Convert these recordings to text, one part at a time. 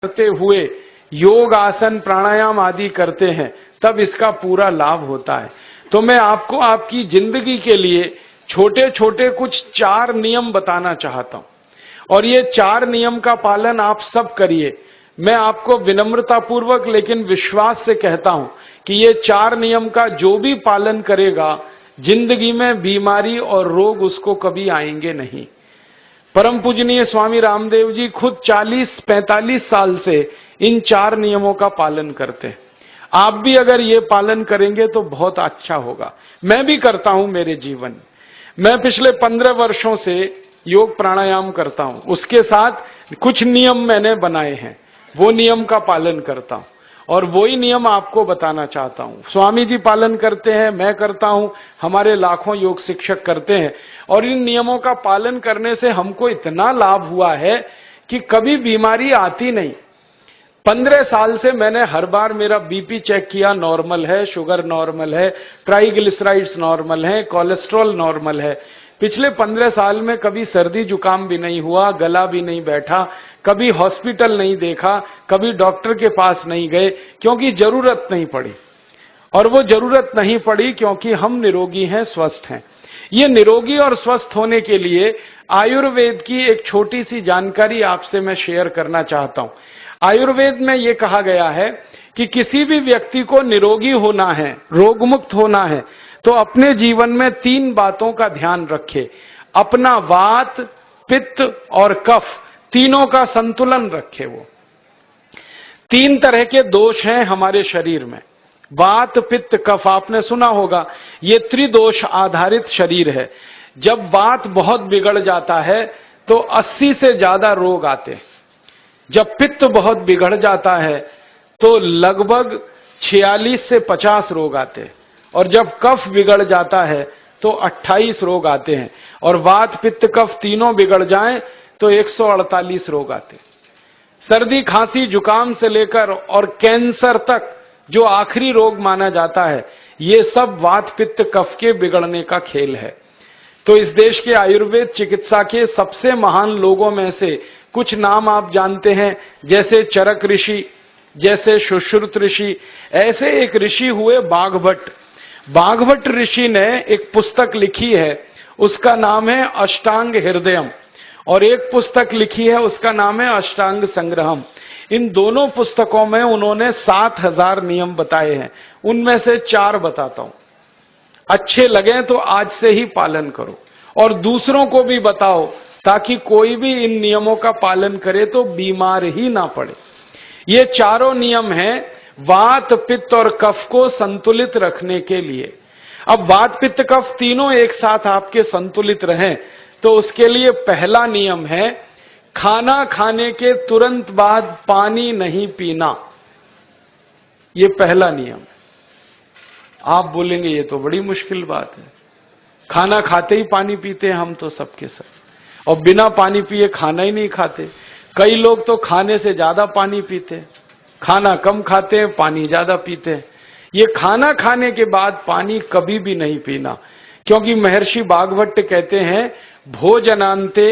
करते हुए योग आसन प्राणायाम आदि करते हैं तब इसका पूरा लाभ होता है। तो मैं आपको आपकी जिंदगी के लिए छोटे छोटे कुछ 4 नियम बताना चाहता हूं और ये 4 नियम का पालन आप सब करिए। मैं आपको विनम्रतापूर्वक लेकिन विश्वास से कहता हूं कि ये 4 नियम का जो भी पालन करेगा जिंदगी में बीमारी और रोग उसको कभी आएंगे नहीं। परम पूजनीय स्वामी रामदेव जी खुद 40-45 साल से इन 4 नियमों का पालन करते हैं। आप भी अगर ये पालन करेंगे तो बहुत अच्छा होगा। मैं भी करता हूं मेरे जीवन में। मैं पिछले 15 वर्षों से योग प्राणायाम करता हूं, उसके साथ कुछ नियम मैंने बनाए हैं, वो नियम का पालन करता हूं और वही नियम आपको बताना चाहता हूं। स्वामी जी पालन करते हैं, मैं करता हूं, हमारे लाखों योग शिक्षक करते हैं और इन नियमों का पालन करने से हमको इतना लाभ हुआ है कि कभी बीमारी आती नहीं। 15 साल से मैंने हर बार मेरा बीपी चेक किया, नॉर्मल है, शुगर नॉर्मल है, ट्राइग्लिसराइड्स नॉर्मल है, कोलेस्ट्रॉल नॉर्मल है। पिछले 15 साल में कभी सर्दी जुकाम भी नहीं हुआ, गला भी नहीं बैठा, कभी हॉस्पिटल नहीं देखा, कभी डॉक्टर के पास नहीं गए, क्योंकि जरूरत नहीं पड़ी। और वो जरूरत नहीं पड़ी क्योंकि हम निरोगी हैं, स्वस्थ हैं। ये निरोगी और स्वस्थ होने के लिए आयुर्वेद की एक छोटी सी जानकारी आपसे मैं शेयर करना चाहता हूं। आयुर्वेद में ये कहा गया है कि किसी भी व्यक्ति को निरोगी होना है, रोगमुक्त होना है, तो अपने जीवन में 3 बातों का ध्यान रखे। अपना वात, पित्त और कफ, तीनों का संतुलन रखे। वो 3 तरह के दोष हैं हमारे शरीर में, वात, पित्त, कफ। आपने सुना होगा ये त्रिदोष आधारित शरीर है। जब वात बहुत बिगड़ जाता है तो 80 से ज्यादा रोग आते हैं। जब पित्त बहुत बिगड़ जाता है तो लगभग 46 से 50 रोग आते हैं और जब कफ बिगड़ जाता है तो 28 रोग आते हैं और वात, पित्त, कफ तीनों बिगड़ जाएं तो 148 रोग आते हैं। सर्दी, खांसी, जुकाम से लेकर और कैंसर तक जो आखिरी रोग माना जाता है, ये सब वात, पित्त, कफ के बिगड़ने का खेल है। तो इस देश के आयुर्वेद चिकित्सा के सबसे महान लोगों में से कुछ नाम आप जानते हैं, जैसे चरक ऋषि, जैसे सुश्रुत ऋषि। ऐसे एक ऋषि हुए बाघभट्ट। बाघभट्ट ऋषि ने एक पुस्तक लिखी है, उसका नाम है अष्टांग हृदयम, और एक पुस्तक लिखी है उसका नाम है अष्टांग संग्रहम। इन दोनों पुस्तकों में उन्होंने 7000 नियम बताए हैं। उनमें से 4 बताता हूं, अच्छे लगे तो आज से ही पालन करो और दूसरों को भी बताओ ताकि कोई भी इन नियमों का पालन करे तो बीमार ही ना पड़े। ये चारों नियम हैं वात, पित्त और कफ को संतुलित रखने के लिए। अब वात, पित्त, कफ तीनों एक साथ आपके संतुलित रहें तो उसके लिए पहला नियम है खाना खाने के तुरंत बाद पानी नहीं पीना। ये पहला नियम। आप बोलेंगे ये तो बड़ी मुश्किल बात है, खाना खाते ही पानी पीते हैं हम तो सबके सब, और बिना पानी पिए खाना ही नहीं खाते। कई लोग तो खाने से ज्यादा पानी पीते हैं, खाना कम खाते हैं, पानी ज्यादा पीते हैं। ये खाना खाने के बाद पानी कभी भी नहीं पीना, क्योंकि महर्षि बाघभट्ट कहते हैं भोजनांते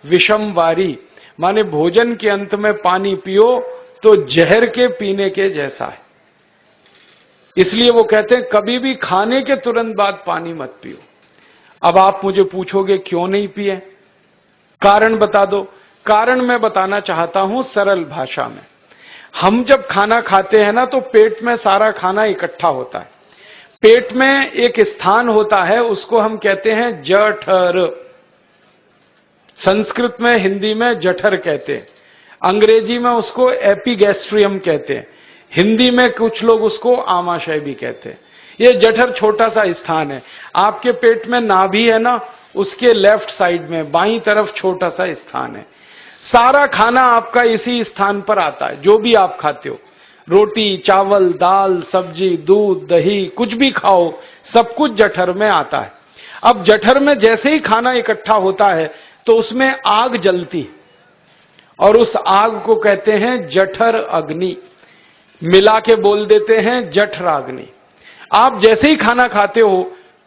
विषम वारी, माने भोजन के अंत में पानी पियो तो जहर के पीने के जैसा है। इसलिए वो कहते हैं कभी भी खाने के तुरंत बाद पानी मत पियो। अब आप मुझे पूछोगे क्यों नहीं पिए, कारण बता दो। कारण मैं बताना चाहता हूं सरल भाषा में। हम जब खाना खाते हैं ना तो पेट में सारा खाना इकट्ठा होता है। पेट में एक स्थान होता है, उसको हम कहते हैं जठर। संस्कृत में, हिंदी में जठर कहते हैं, अंग्रेजी में उसको एपिगैस्ट्रियम कहते हैं, हिंदी में कुछ लोग उसको आमाशय भी कहते हैं। ये जठर छोटा सा स्थान है। आपके पेट में नाभि है ना, उसके लेफ्ट साइड में बाईं तरफ छोटा सा स्थान है। सारा खाना आपका इसी स्थान पर आता है। जो भी आप खाते हो, रोटी, चावल, दाल, सब्जी, दूध, दही, कुछ भी खाओ, सब कुछ जठर में आता है। अब जठर में जैसे ही खाना इकट्ठा होता है तो उसमें आग जलती और उस आग को कहते हैं जठर अग्नि, मिला के बोल देते हैं जठराग्नि। आप जैसे ही खाना खाते हो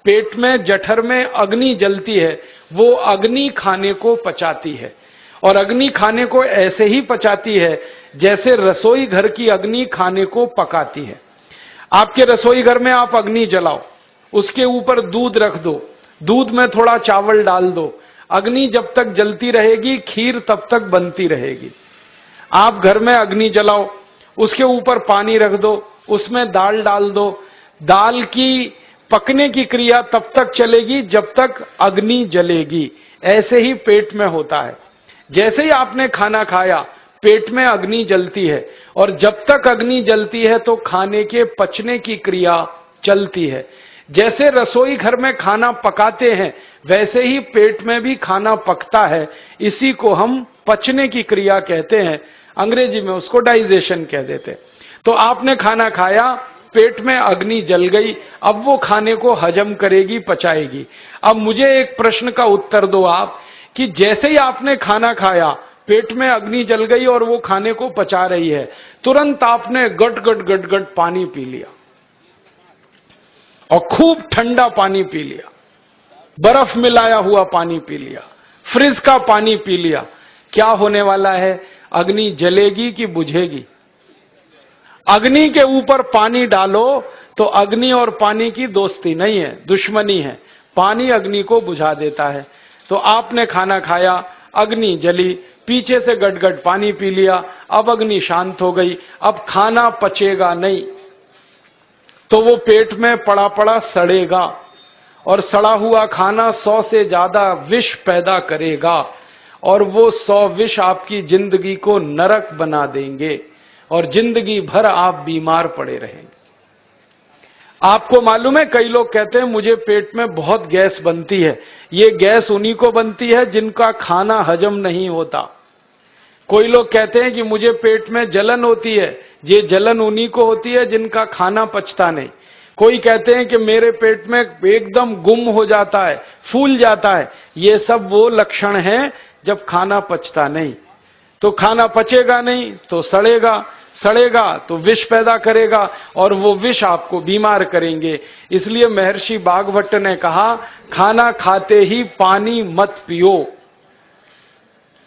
पेट में, जठर में अग्नि जलती है, वो अग्नि खाने को पचाती है और अग्नि खाने को ऐसे ही पचाती है जैसे रसोई घर की अग्नि खाने को पकाती है। आपके रसोई घर में आप अग्नि जलाओ, उसके ऊपर दूध रख दो, दूध में थोड़ा चावल डाल दो, अग्नि जब तक जलती रहेगी खीर तब तक बनती रहेगी। आप घर में अग्नि जलाओ, उसके ऊपर पानी रख दो, उसमें दाल डाल दो, दाल की पकने की क्रिया तब तक चलेगी जब तक अग्नि जलेगी। ऐसे ही पेट में होता है, जैसे ही आपने खाना खाया पेट में अग्नि जलती है, और जब तक अग्नि जलती है तो खाने के पचने की क्रिया चलती है। जैसे रसोई घर में खाना पकाते हैं वैसे ही पेट में भी खाना पकता है, इसी को हम पचने की क्रिया कहते हैं, अंग्रेजी में उसको डाइजेशन कह देते हैं। तो आपने खाना खाया, पेट में अग्नि जल गई, अब वो खाने को हजम करेगी, पचाएगी। अब मुझे एक प्रश्न का उत्तर दो आप, कि जैसे ही आपने खाना खाया पेट में अग्नि जल गई और वो खाने को पचा रही है, तुरंत आपने गट गट गट गट पानी पी लिया और खूब ठंडा पानी पी लिया, बर्फ मिलाया हुआ पानी पी लिया, फ्रिज का पानी पी लिया। क्या होने वाला है? अग्नि जलेगी कि बुझेगी? अग्नि के ऊपर पानी डालो तो अग्नि और पानी की दोस्ती नहीं है, दुश्मनी है। पानी अग्नि को बुझा देता है। तो आपने खाना खाया, अग्नि जली, पीछे से गटगट पानी पी लिया, अब अग्नि शांत हो गई, अब खाना पचेगा नहीं, तो वो पेट में पड़ा पड़ा सड़ेगा, और सड़ा हुआ खाना 100 से ज्यादा विष पैदा करेगा, और वो 100 विष आपकी जिंदगी को नरक बना देंगे और जिंदगी भर आप बीमार पड़े रहेंगे। आपको मालूम है, कई लोग कहते हैं मुझे पेट में बहुत गैस बनती है। ये गैस उन्हीं को बनती है जिनका खाना हजम नहीं होता। कोई लोग कहते हैं कि मुझे पेट में जलन होती है, ये जलन उन्हीं को होती है जिनका खाना पचता नहीं। कोई कहते हैं कि मेरे पेट में एकदम गुम हो जाता है, फूल जाता है, ये सब वो लक्षण हैं जब खाना पचता नहीं। तो खाना पचेगा नहीं तो सड़ेगा, सड़ेगा तो विष पैदा करेगा, और वो विष आपको बीमार करेंगे। इसलिए महर्षि भागवत ने कहा, खाना खाते ही पानी मत पियो।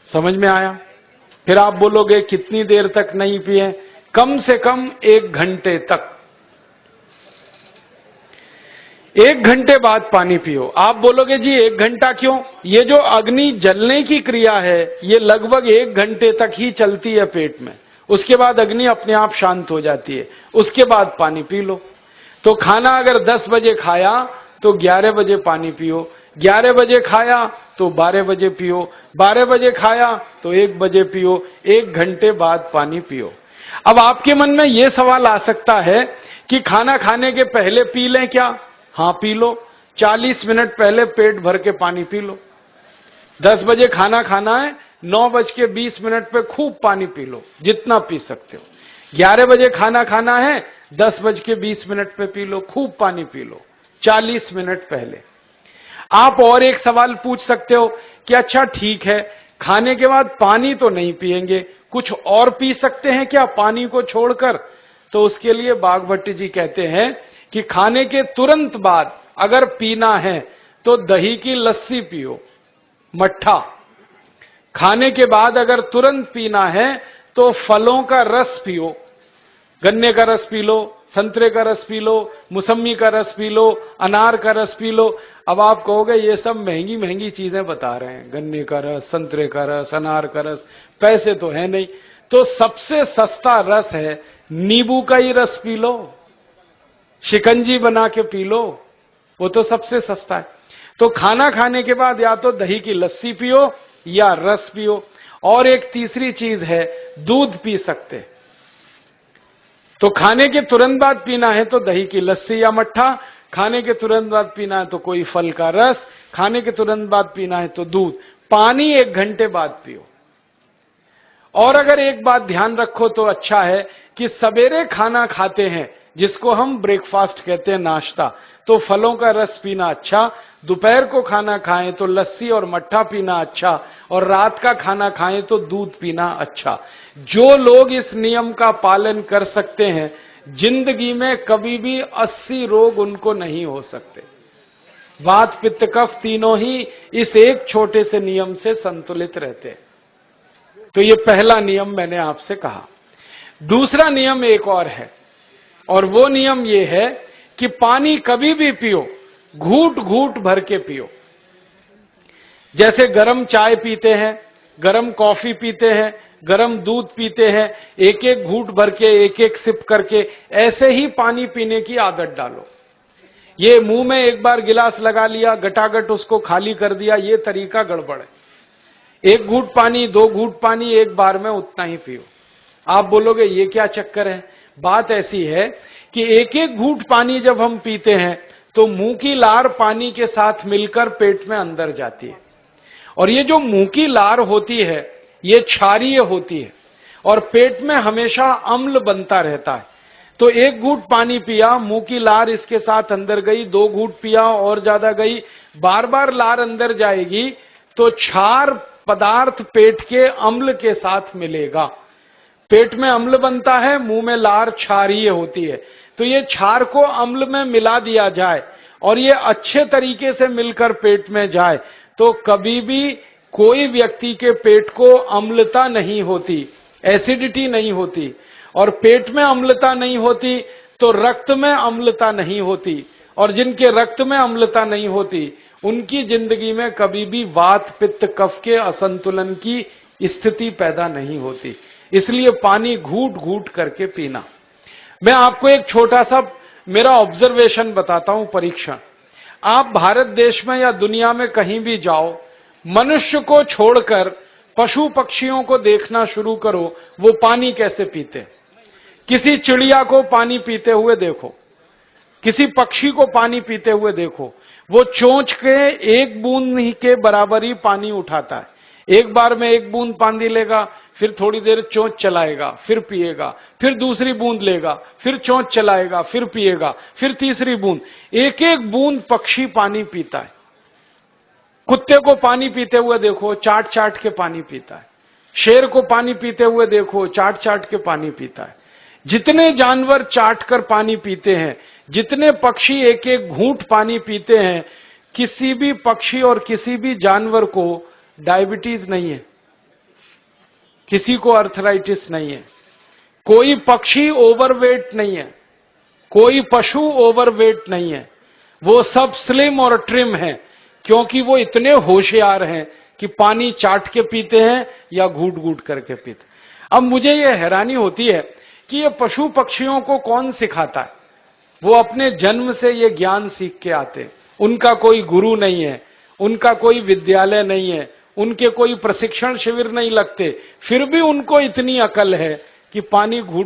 समझ में आया? फिर आप बोलोगे कितनी देर तक नहीं पिए? कम से कम 1 घंटे तक। 1 घंटे बाद पानी पियो। आप बोलोगे जी 1 घंटा क्यों? ये जो अग्नि जलने की क्रिया है ये लगभग 1 घंटे तक ही चलती है पेट में, उसके बाद अग्नि अपने आप शांत हो जाती है, उसके बाद पानी पी लो। तो खाना अगर 10 बजे खाया तो 11 बजे पानी पियो, 11 बजे खाया तो 12 बजे पियो, 12 बजे खाया तो 1 बजे पियो, 1 घंटे बाद पानी पियो। अब आपके मन में यह सवाल आ सकता है कि खाना खाने के पहले पी लें क्या? हां पी लो, 40 मिनट पहले पेट भर के पानी पी लो। 10 बजे खाना खाना है, 9:20 पे खूब पानी पी लो, जितना पी सकते हो। 11 बजे खाना खाना है, 10:20 पे पी लो, खूब पानी पी लो, 40 मिनट पहले। आप और एक सवाल पूछ सकते हो कि अच्छा ठीक है, खाने के बाद पानी तो नहीं पिएंगे, कुछ और पी सकते हैं क्या पानी को छोड़कर? तो उसके लिए बागभट्ट जी कहते हैं कि खाने के तुरंत बाद अगर पीना है तो दही की लस्सी पियो, मट्ठा। खाने के बाद अगर तुरंत पीना है तो फलों का रस पियो, गन्ने का रस पी लो, संतरे का रस पी लो, मौसमी का रस पी लो, अनार का रस पी लो। अब आप कहोगे ये सब महंगी महंगी चीजें बता रहे हैं, गन्ने का रस, संतरे का रस, अनार का रस, पैसे तो है नहीं। तो सबसे सस्ता रस है नींबू का ही रस पी लो, शिकंजी बना के पी लो, वो तो सबसे सस्ता है। तो खाना खाने के बाद या तो दही की लस्सी पियो या रस पियो। और एक तीसरी चीज है, दूध पी सकते। तो खाने के तुरंत बाद पीना है तो दही की लस्सी या मट्ठा, खाने के तुरंत बाद पीना है तो कोई फल का रस, खाने के तुरंत बाद पीना है तो दूध। पानी 1 घंटे बाद पियो। और अगर एक बात ध्यान रखो तो अच्छा है कि सवेरे खाना खाते हैं जिसको हम ब्रेकफास्ट कहते हैं, नाश्ता, तो फलों का रस पीना अच्छा, दोपहर को खाना खाएं तो लस्सी और मट्ठा पीना अच्छा, और रात का खाना खाएं तो दूध पीना अच्छा। जो लोग इस नियम का पालन कर सकते हैं जिंदगी में कभी भी 80 रोग उनको नहीं हो सकते। वात पित्त कफ तीनों ही इस एक छोटे से नियम से संतुलित रहते हैं। तो ये पहला नियम मैंने आपसे कहा। दूसरा नियम एक और है, और वो नियम ये है कि पानी कभी भी पियो, घूट घूट भर के पियो। जैसे गरम चाय पीते हैं, गरम कॉफी पीते हैं, गरम दूध पीते हैं, एक एक घूट भर के, एक एक सिप करके, ऐसे ही पानी पीने की आदत डालो। ये मुंह में एक बार गिलास लगा लिया, गटागट उसको खाली कर दिया, ये तरीका गड़बड़ है। एक घूट पानी, दो घूट पानी एक बार में उतना ही पियो। आप बोलोगे ये क्या चक्कर है? बात ऐसी है कि एक एक घूट पानी जब हम पीते हैं तो मुंह की लार पानी के साथ मिलकर पेट में अंदर जाती है, और ये जो मुंह की लार होती है ये क्षारीय होती है और पेट में हमेशा अम्ल बनता रहता है। तो एक घूट पानी पिया, मुंह की लार इसके साथ अंदर गई, दो घूट पिया और ज्यादा गई, बार बार लार अंदर जाएगी तो क्षार पदार्थ पेट के अम्ल के साथ मिलेगा। पेट में अम्ल बनता है, मुंह में लार क्षारीय होती है। तो ये क्षार को अम्ल में मिला दिया जाए और ये अच्छे तरीके से मिलकर पेट में जाए तो कभी भी कोई व्यक्ति के पेट को अम्लता नहीं होती, एसिडिटी नहीं होती। और पेट में अम्लता नहीं होती तो रक्त में अम्लता नहीं होती, और जिनके रक्त में अम्लता नहीं होती उनकी जिंदगी में कभी भी वात पित्त कफ के असंतुलन की स्थिति पैदा नहीं होती। इसलिए पानी घूट घूट करके पीना। मैं आपको एक छोटा सा मेरा ऑब्जर्वेशन बताता हूं, परीक्षण। आप भारत देश में या दुनिया में कहीं भी जाओ, मनुष्य को छोड़कर पशु पक्षियों को देखना शुरू करो, वो पानी कैसे पीते। किसी चिड़िया को पानी पीते हुए देखो, किसी पक्षी को पानी पीते हुए देखो, वो चोंच के एक बूंद ही के बराबर ही पानी उठाता है। एक बार में एक बूंद पानी लेगा, फिर थोड़ी देर चोंच चलाएगा, फिर पिएगा, फिर दूसरी बूंद लेगा, फिर चोंच चलाएगा, फिर पिएगा, फिर तीसरी बूंद। एक एक बूंद पक्षी पानी पीता है। कुत्ते को पानी पीते हुए देखो, चाट चाट के पानी पीता है। शेर को पानी पीते हुए देखो, चाट चाट के पानी पीता है। जितने जानवर चाट कर पानी पीते हैं, जितने पक्षी एक एक घूंट पानी पीते हैं, किसी भी पक्षी और किसी भी जानवर को डायबिटीज नहीं है, किसी को अर्थराइटिस नहीं है, कोई पक्षी ओवरवेट नहीं है, कोई पशु ओवरवेट नहीं है। वो सब स्लिम और ट्रिम है, क्योंकि वो इतने होशियार हैं कि पानी चाट के पीते हैं या घूट घूट करके पीते। अब मुझे ये हैरानी होती है कि ये पशु पक्षियों को कौन सिखाता है? वो अपने जन्म से ये ज्ञान सीख के आते हैं। उनका कोई गुरु नहीं है, उनका कोई विद्यालय नहीं है, उनके कोई प्रशिक्षण शिविर नहीं लगते, फिर भी उनको इतनी अकल है कि पानी घूट